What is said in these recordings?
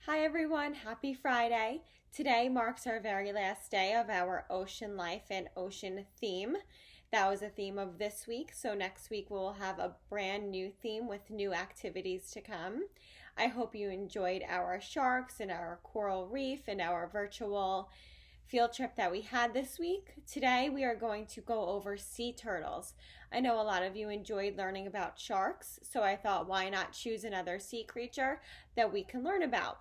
Hi everyone, happy Friday. Today marks our very last day of our ocean life and ocean theme. That was a theme of this week, so next week we'll have a brand new theme with new activities to come. I hope you enjoyed our sharks and our coral reef and our virtual field trip that we had this week. Today we are going to go over sea turtles. I know a lot of you enjoyed learning about sharks, so I thought why not choose another sea creature that we can learn about.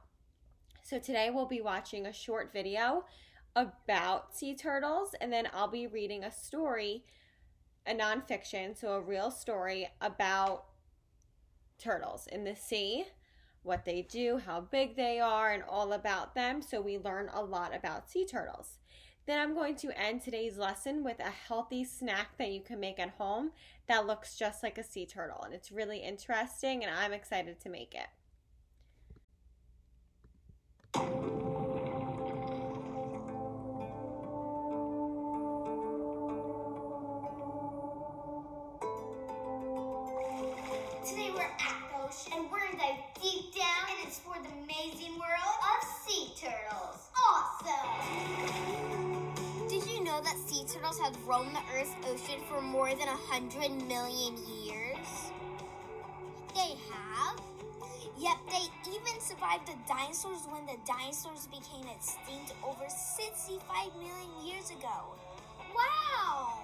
So today we'll be watching a short video about sea turtles, and then I'll be reading a story, a nonfiction, so a real story about turtles in the sea, what they do, how big they are, and all about them, so we learn a lot about sea turtles. Then I'm going to end today's lesson with a healthy snack that you can make at home that looks just like a sea turtle, and it's really interesting, and I'm excited to make it. Today we're at the ocean and we're gonna dive deep down and explore the amazing world of sea turtles. Awesome! Did you know that sea turtles have roamed the Earth's ocean for more than 100 million years? They have? Yep, they even survived the dinosaurs when the dinosaurs became extinct over 65 million years ago. Wow!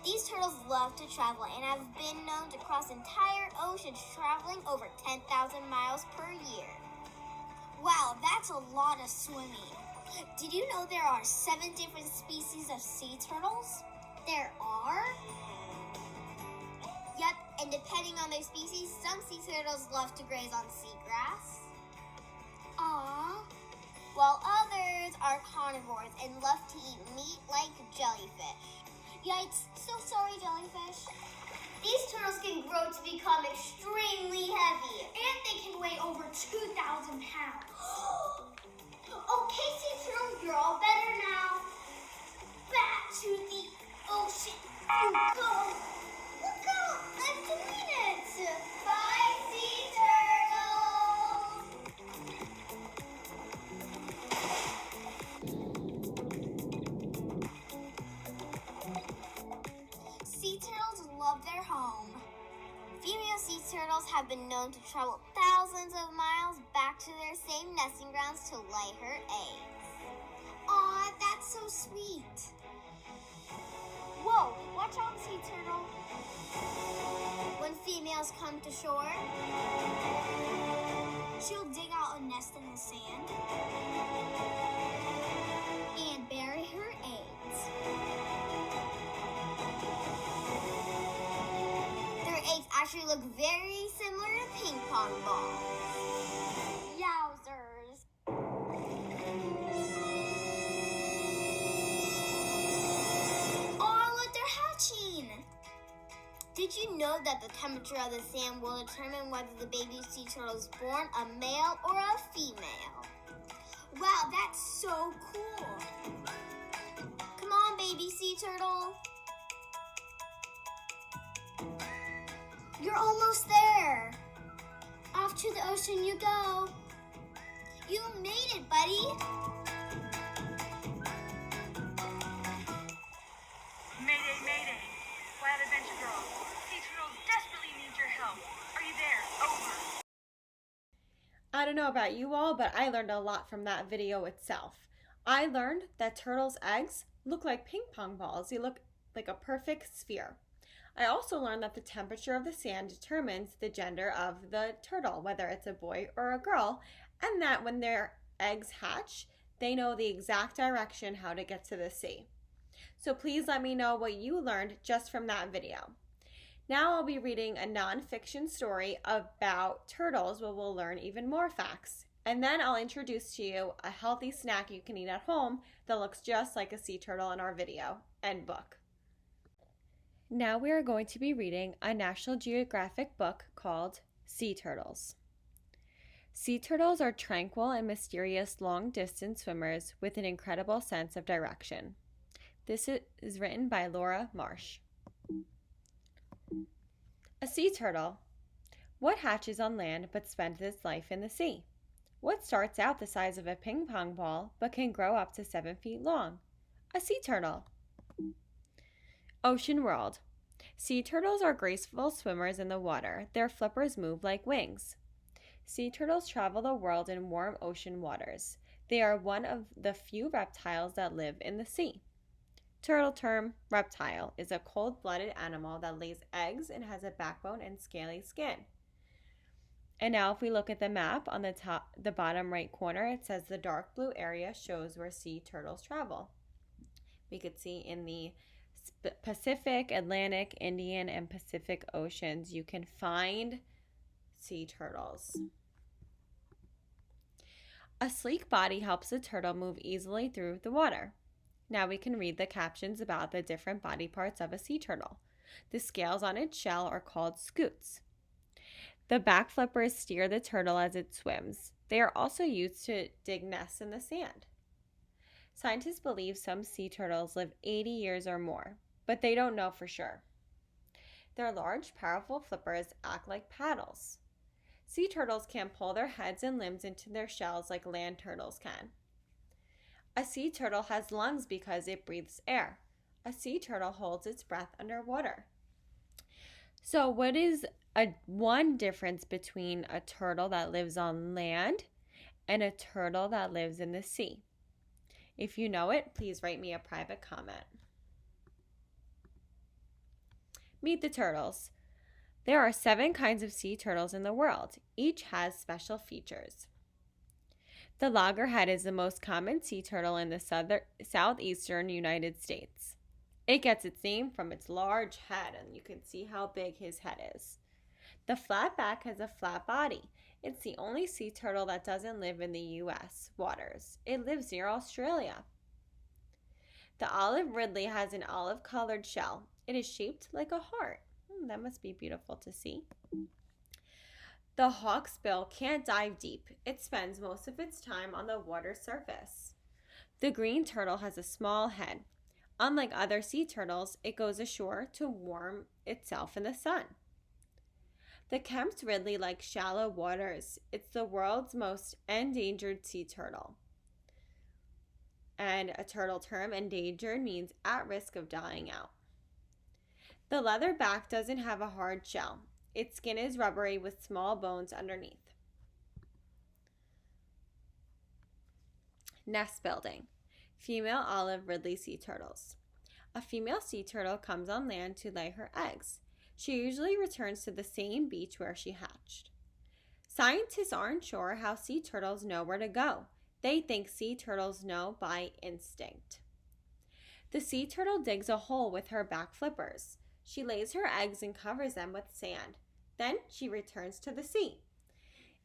These turtles love to travel and have been known to cross entire oceans, traveling over 10,000 miles per year. Wow, that's a lot of swimming. Did you know there are 7 different species of sea turtles? There are? Yep, and depending on their species, some sea turtles love to graze on seagrass. Aww. While others are carnivores and love to eat meat like jellyfish. Yikes, so sorry, jellyfish. These turtles can grow to become extremely heavy. And they can weigh over 2,000 pounds. Okay, sea turtles, you're all better now. Back to the ocean you go. Look out, I'm doing it. Bye, sea turtles. Sea turtles love their home. Female sea turtles have been known to travel thousands of miles back to their same nesting grounds to lay her eggs. Aw, that's so sweet. Whoa, watch out, sea turtle. When females come to shore, she'll dig out a nest in the sand and bury her eggs. Their eggs actually look very similar to ping pong balls. Yowzers. Oh, look, they're hatching. Did you know that the temperature of the sand will determine whether the baby sea turtle is born a male or a female? Wow, that's so cool. Come on, baby sea turtle. You're almost there. Off to the ocean you go. You made it, buddy. Mayday, mayday. Glad Adventure Girl. Sea turtles desperately need your help. Are you there? Over. I don't know about you all, but I learned a lot from that video itself. I learned that turtles' eggs look like ping pong balls. They look like a perfect sphere. I also learned that the temperature of the sand determines the gender of the turtle, whether it's a boy or a girl, and that when their eggs hatch, they know the exact direction how to get to the sea. So please let me know what you learned just from that video. Now I'll be reading a nonfiction story about turtles where we'll learn even more facts. And then I'll introduce to you a healthy snack you can eat at home that looks just like a sea turtle in our video and book. Now we are going to be reading a National Geographic book called Sea Turtles. Sea turtles are tranquil and mysterious long-distance swimmers with an incredible sense of direction. This is written by Laura Marsh. A sea turtle. What hatches on land but spends its life in the sea? What starts out the size of a ping pong ball but can grow up to 7 feet long? A sea turtle. Ocean world. Sea turtles are graceful swimmers in the water. Their flippers move like wings. Sea turtles travel the world in warm ocean waters. They are one of the few reptiles that live in the sea. Turtle term, reptile, is a cold-blooded animal that lays eggs and has a backbone and scaly skin. And now if we look at the map on the bottom right corner, it says the dark blue area shows where sea turtles travel. We could see in the Pacific, Atlantic, Indian, and Pacific Oceans, you can find sea turtles. A sleek body helps a turtle move easily through the water. Now we can read the captions about the different body parts of a sea turtle. The scales on its shell are called scutes. The back flippers steer the turtle as it swims. They are also used to dig nests in the sand. Scientists believe some sea turtles live 80 years or more, but they don't know for sure. Their large, powerful flippers act like paddles. Sea turtles can pull their heads and limbs into their shells like land turtles can. A sea turtle has lungs because it breathes air. A sea turtle holds its breath underwater. So what is one difference between a turtle that lives on land and a turtle that lives in the sea? If you know it, please write me a private comment. Meet the turtles. There are 7 kinds of sea turtles in the world. Each has special features. The loggerhead is the most common sea turtle in the southeastern United States. It gets its name from its large head, and you can see how big his head is. The flatback has a flat body. It's the only sea turtle that doesn't live in the U.S. waters. It lives near Australia. The olive ridley has an olive-colored shell. It is shaped like a heart. That must be beautiful to see. The hawksbill can't dive deep. It spends most of its time on the water surface. The green turtle has a small head. Unlike other sea turtles, it goes ashore to warm itself in the sun. The Kemp's ridley likes shallow waters. It's the world's most endangered sea turtle. And a turtle term, endangered, means at risk of dying out. The leatherback doesn't have a hard shell. Its skin is rubbery with small bones underneath. Nest building. Female olive ridley sea turtles. A female sea turtle comes on land to lay her eggs. She usually returns to the same beach where she hatched. Scientists aren't sure how sea turtles know where to go. They think sea turtles know by instinct. The sea turtle digs a hole with her back flippers. She lays her eggs and covers them with sand. Then she returns to the sea.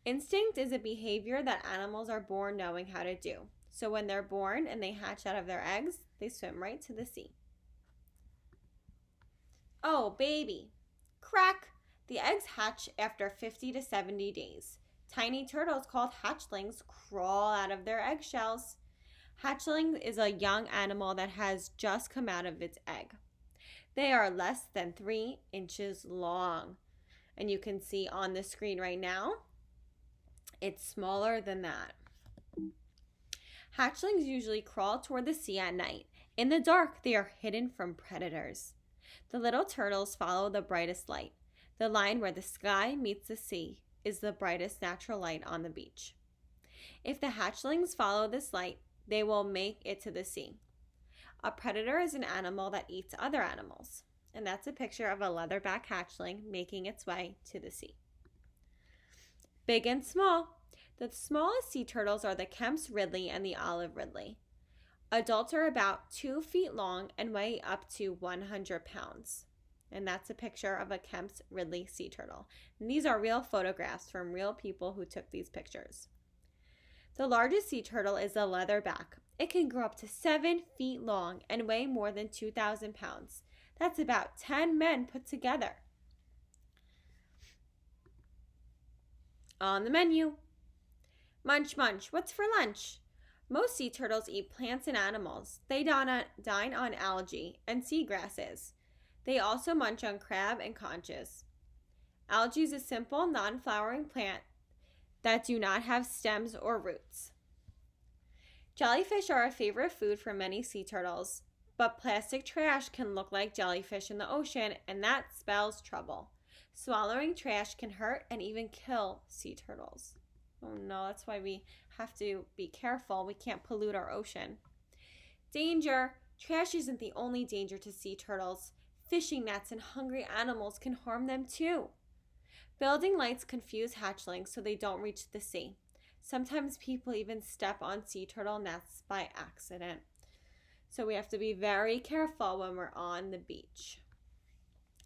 Instinct is a behavior that animals are born knowing how to do. So when they're born and they hatch out of their eggs, they swim right to the sea. Oh, baby. Crack! The eggs hatch after 50 to 70 days. Tiny turtles called hatchlings crawl out of their eggshells. Hatchling is a young animal that has just come out of its egg. They are less than 3 inches long. And you can see on the screen right now, it's smaller than that. Hatchlings usually crawl toward the sea at night. In the dark, they are hidden from predators. The little turtles follow the brightest light. The line where the sky meets the sea is the brightest natural light on the beach. If the hatchlings follow this light, they will make it to the sea. A predator is an animal that eats other animals. And that's a picture of a leatherback hatchling making its way to the sea. Big and small. The smallest sea turtles are the Kemp's ridley and the olive ridley. Adults are about 2 feet long and weigh up to 100 pounds. And that's a picture of a Kemp's ridley sea turtle. And these are real photographs from real people who took these pictures. The largest sea turtle is the leatherback. It can grow up to 7 feet long and weigh more than 2,000 pounds. That's about 10 men put together. On the menu. Munch, munch. What's for lunch? Most sea turtles eat plants and animals. They dine on algae and seagrasses. They also munch on crab and conches. Algae is a simple, non-flowering plant that do not have stems or roots. Jellyfish are a favorite food for many sea turtles, but plastic trash can look like jellyfish in the ocean, and that spells trouble. Swallowing trash can hurt and even kill sea turtles. Oh no, that's why we have to be careful. We can't pollute our ocean. Danger! Trash isn't the only danger to sea turtles. Fishing nets and hungry animals can harm them too. Building lights confuse hatchlings so they don't reach the sea. Sometimes people even step on sea turtle nests by accident. So we have to be very careful when we're on the beach.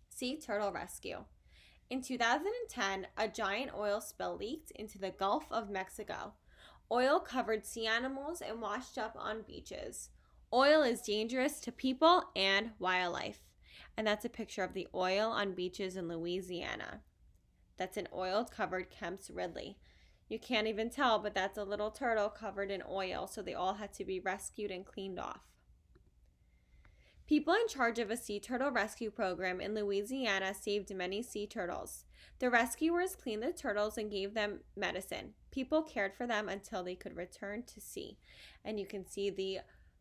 Sea turtle rescue. In 2010, a giant oil spill leaked into the Gulf of Mexico. Oil covered sea animals and washed up on beaches. Oil is dangerous to people and wildlife. And that's a picture of the oil on beaches in Louisiana. That's an oil-covered Kemp's Ridley. You can't even tell, but that's a little turtle covered in oil, so they all had to be rescued and cleaned off. People in charge of a sea turtle rescue program in Louisiana saved many sea turtles. The rescuers cleaned the turtles and gave them medicine. People cared for them until they could return to sea. And you can see the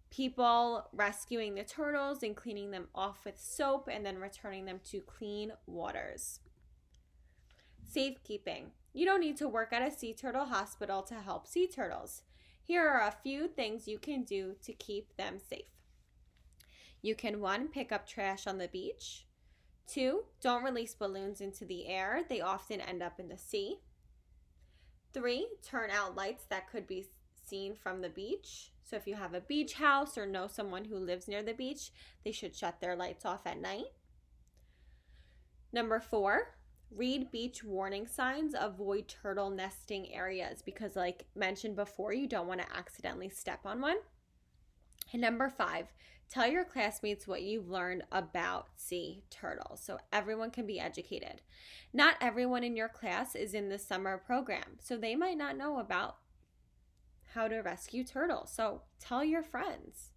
people rescuing the turtles and cleaning them off with soap and then returning them to clean waters. Safekeeping. You don't need to work at a sea turtle hospital to help sea turtles. Here are a few things you can do to keep them safe. You can 1. Pick up trash on the beach. 2. Don't release balloons into the air. They often end up in the sea. 3. Turn out lights that could be seen from the beach. So if you have a beach house or know someone who lives near the beach, they should shut their lights off at night. Number 4, read beach warning signs. Avoid turtle nesting areas because, like mentioned before, you don't want to accidentally step on one. And number 5, tell your classmates what you've learned about sea turtles so everyone can be educated. Not everyone in your class is in the summer program, so they might not know about how to rescue turtles. So tell your friends.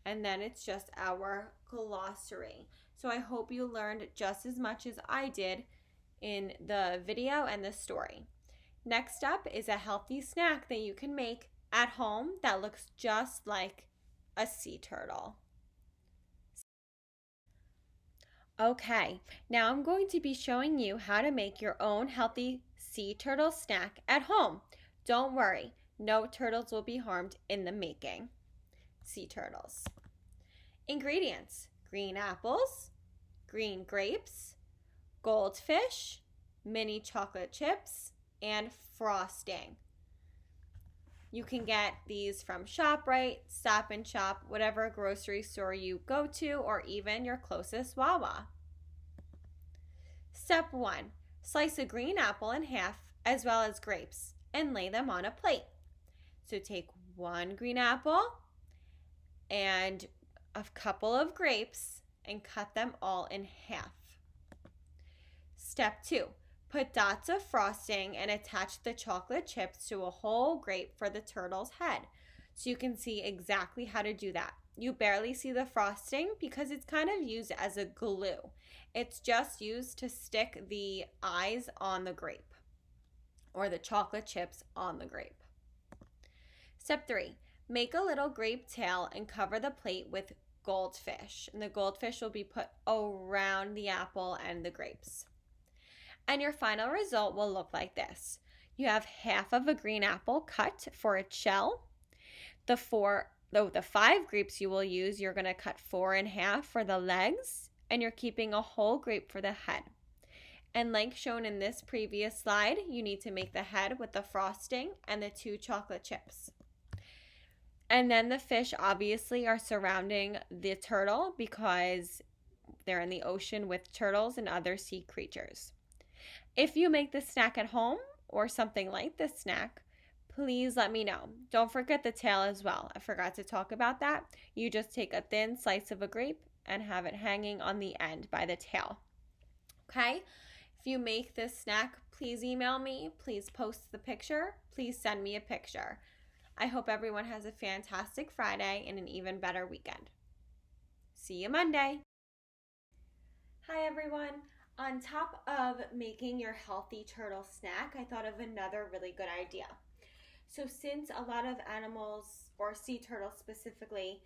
And then it's just our glossary. So I hope you learned just as much as I did in the video and the story. Next up is a healthy snack that you can make at home that looks just like a sea turtle. Okay, now I'm going to be showing you how to make your own healthy sea turtle snack at home. Don't worry, no turtles will be harmed in the making. Sea turtles. Ingredients: green apples, green grapes, goldfish, mini chocolate chips, and frosting. You can get these from ShopRite, Stop and Shop, whatever grocery store you go to, or even your closest Wawa. Step 1. Slice a green apple in half as well as grapes and lay them on a plate. So take 1 green apple and a couple of grapes and cut them all in half. Step 2. Put dots of frosting and attach the chocolate chips to a whole grape for the turtle's head. So you can see exactly how to do that. You barely see the frosting because it's kind of used as a glue. It's just used to stick the eyes on the grape or the chocolate chips on the grape. Step 3. Make a little grape tail and cover the plate with goldfish. And the goldfish will be put around the apple and the grapes. And your final result will look like this. You have half of a green apple cut for its shell. The 5 grapes you will use, you're going to cut 4 in half for the legs, and you're keeping a whole grape for the head. And like shown in this previous slide, you need to make the head with the frosting and the 2 chocolate chips. And then the fish obviously are surrounding the turtle because they're in the ocean with turtles and other sea creatures. If you make this snack at home or something like this snack, please let me know. Don't forget the tail as well. I forgot to talk about that. You just take a thin slice of a grape and have it hanging on the end by the tail. Okay? If you make this snack, please email me. Please post the picture. Please send me a picture. I hope everyone has a fantastic Friday and an even better weekend. See you Monday. Hi everyone. On top of making your healthy turtle snack, I thought of another really good idea. So since a lot of animals, or sea turtles specifically,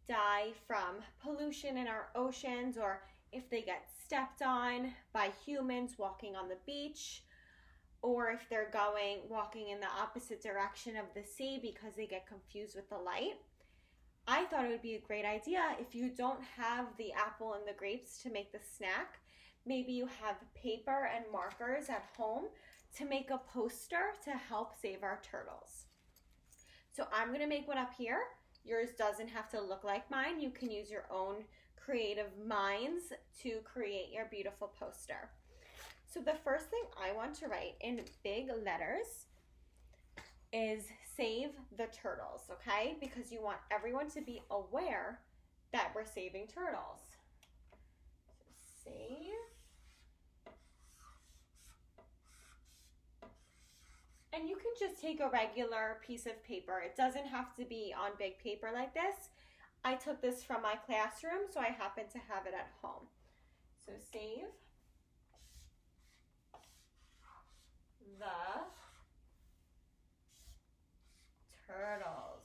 die from pollution in our oceans, or if they get stepped on by humans walking on the beach, or if they're walking in the opposite direction of the sea because they get confused with the light, I thought it would be a great idea if you don't have the apple and the grapes to make the snack, maybe you have paper and markers at home to make a poster to help save our turtles. So I'm going to make one up here. Yours doesn't have to look like mine. You can use your own creative minds to create your beautiful poster. So the first thing I want to write in big letters is save the turtles, okay? Because you want everyone to be aware that we're saving turtles. So save. And you can just take a regular piece of paper. It doesn't have to be on big paper like this. I took this from my classroom, so I happen to have it at home. So save the turtles.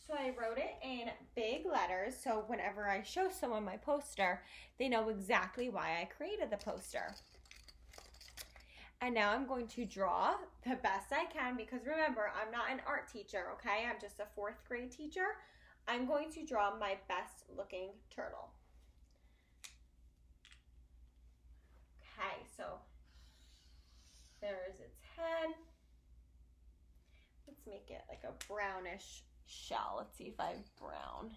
So I wrote it in big letters, so whenever I show someone my poster, they know exactly why I created the poster. And now I'm going to draw the best I can, because remember, I'm not an art teacher, okay? I'm just a 4th grade teacher. I'm going to draw my best looking turtle. Okay, so there's its head. Let's make it like a brownish shell. Let's see if I have brown.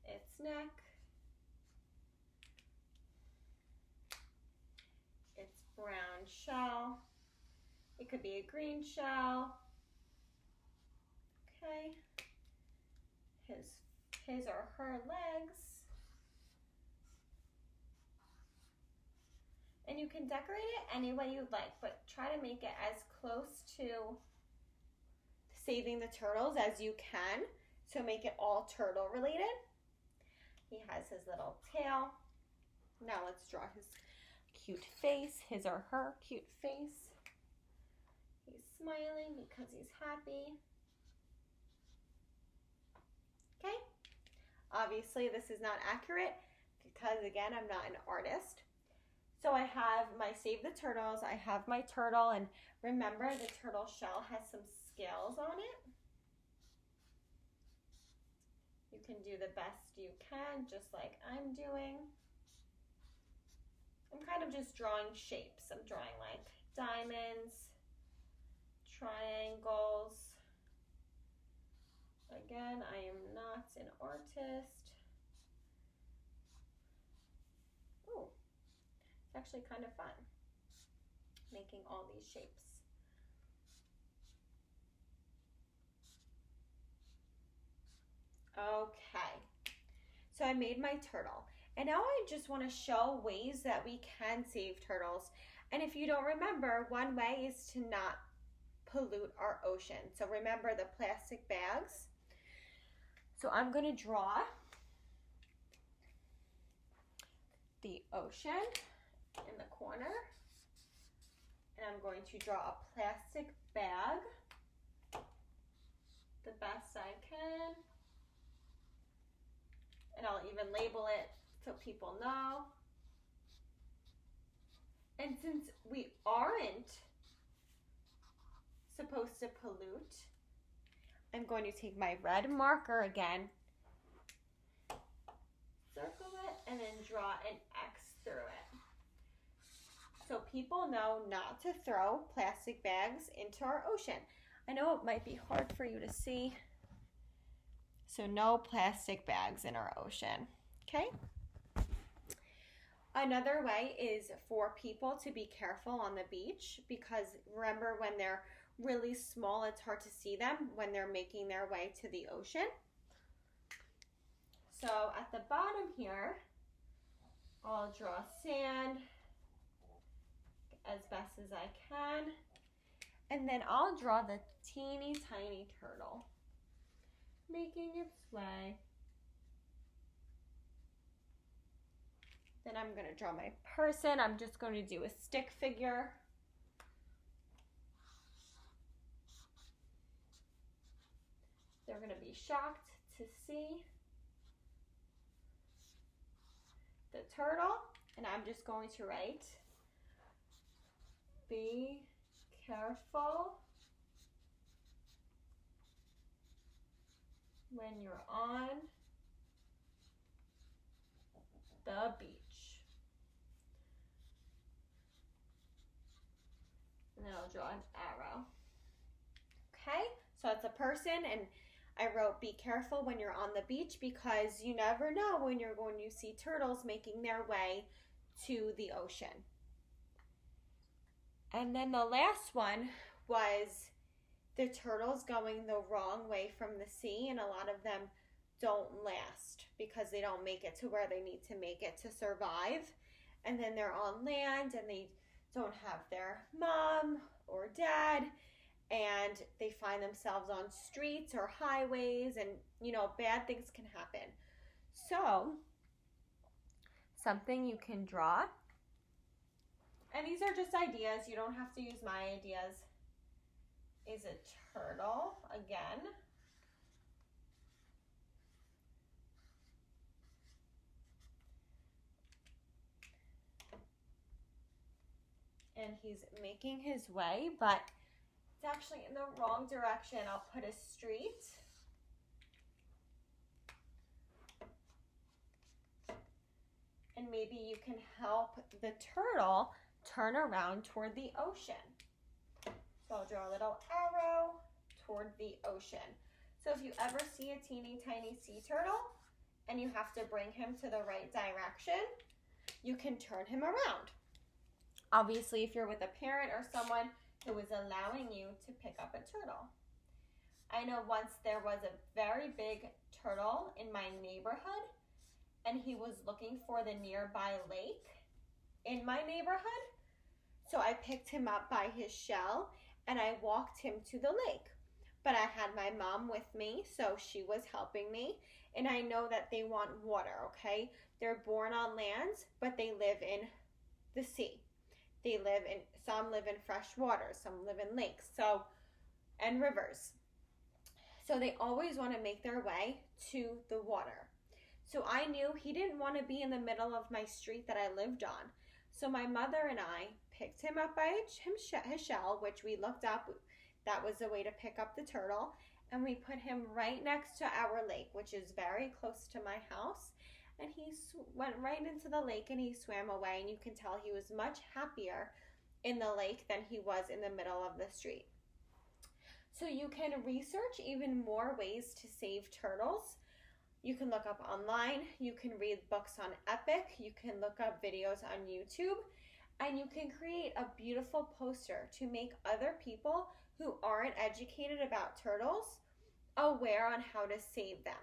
Its neck. Its brown shell. It could be a green shell. Okay. His or her legs. And you can decorate it any way you'd like, but try to make it as close to saving the turtles as you can. So make it all turtle related. He has his little tail. Now let's draw his cute face, his or her cute face. He's smiling because he's happy. Okay. Obviously this is not accurate because again, I'm not an artist. So I have my Save the Turtles, I have my turtle, and remember the turtle shell has some scales on it. You can do the best you can, just like I'm doing. I'm kind of just drawing shapes. I'm drawing like diamonds, triangles. Again, I am not an artist. Ooh. It's actually kind of fun making all these shapes. Okay, so I made my turtle. And now I just want to show ways that we can save turtles. And if you don't remember, one way is to not pollute our ocean. So remember the plastic bags. So I'm going to draw the ocean in the corner, and I'm going to draw a plastic bag the best I can, and I'll even label it so people know. And since we aren't supposed to pollute, I'm going to take my red marker again, circle it, and then draw an X through it. So people know not to throw plastic bags into our ocean. I know it might be hard for you to see. So no plastic bags in our ocean, okay? Another way is for people to be careful on the beach, because remember when they're really small, it's hard to see them when they're making their way to the ocean. So at the bottom here, I'll draw sand as best as I can. And then I'll draw the teeny tiny turtle making its way Then I'm going to draw my person. I'm just going to do a stick figure. They're going to be shocked to see the turtle. And I'm just going to write, be careful when you're on the beach. And then I'll draw an arrow. Okay, so it's a person, and I wrote be careful when you're on the beach because you never know when you're going to see turtles making their way to the ocean. And then the last one was the turtles going the wrong way from the sea, and a lot of them don't last because they don't make it to where they need to make it to survive. And then they're on land and they don't have their mom or dad, and they find themselves on streets or highways, and bad things can happen. So something you can draw, and these are just ideas, you don't have to use my ideas, is a turtle again. And he's making his way, but it's actually in the wrong direction. I'll put a street. And maybe you can help the turtle turn around toward the ocean. So I'll draw a little arrow toward the ocean. So if you ever see a teeny tiny sea turtle and you have to bring him to the right direction, you can turn him around. Obviously, if you're with a parent or someone who is allowing you to pick up a turtle. I know once there was a very big turtle in my neighborhood, and he was looking for the nearby lake in my neighborhood. So I picked him up by his shell and I walked him to the lake. But I had my mom with me, so she was helping me. And I know that they want water, okay? They're born on land, but they live in the sea. Some live in fresh water, some live in lakes, and rivers. So they always want to make their way to the water. So I knew he didn't want to be in the middle of my street that I lived on. So my mother and I picked him up by his shell, which we looked up. That was the way to pick up the turtle. And we put him right next to our lake, which is very close to my house. And he went right into the lake and he swam away. And you can tell he was much happier in the lake than he was in the middle of the street. So you can research even more ways to save turtles. You can look up online, you can read books on Epic, you can look up videos on YouTube, and you can create a beautiful poster to make other people who aren't educated about turtles aware on how to save them.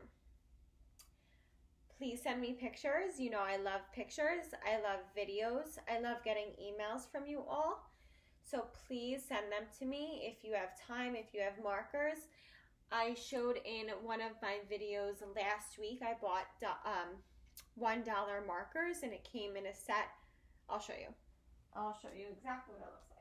Please send me pictures. You know I love pictures, I love videos, I love getting emails from you all. So please send them to me if you have time, if you have markers. I showed in one of my videos last week, I bought $1 markers and it came in a set. I'll show you. I'll show you exactly what it looks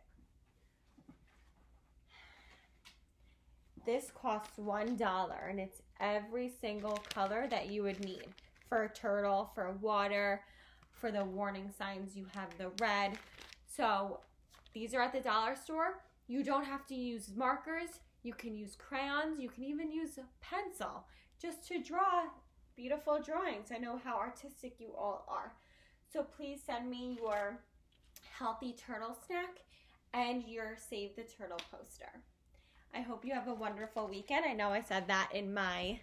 like. This costs $1 and it's every single color that you would need for a turtle, for water, for the warning signs. You have the red. So these are at the dollar store. You don't have to use markers. You can use crayons. You can even use a pencil just to draw beautiful drawings. I know how artistic you all are. So please send me your healthy turtle snack and your Save the Turtle poster. I hope you have a wonderful weekend. I know I said that in my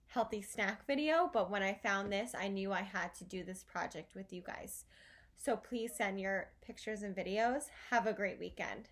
healthy snack video, but when I found this, I knew I had to do this project with you guys. So please send your pictures and videos. Have a great weekend.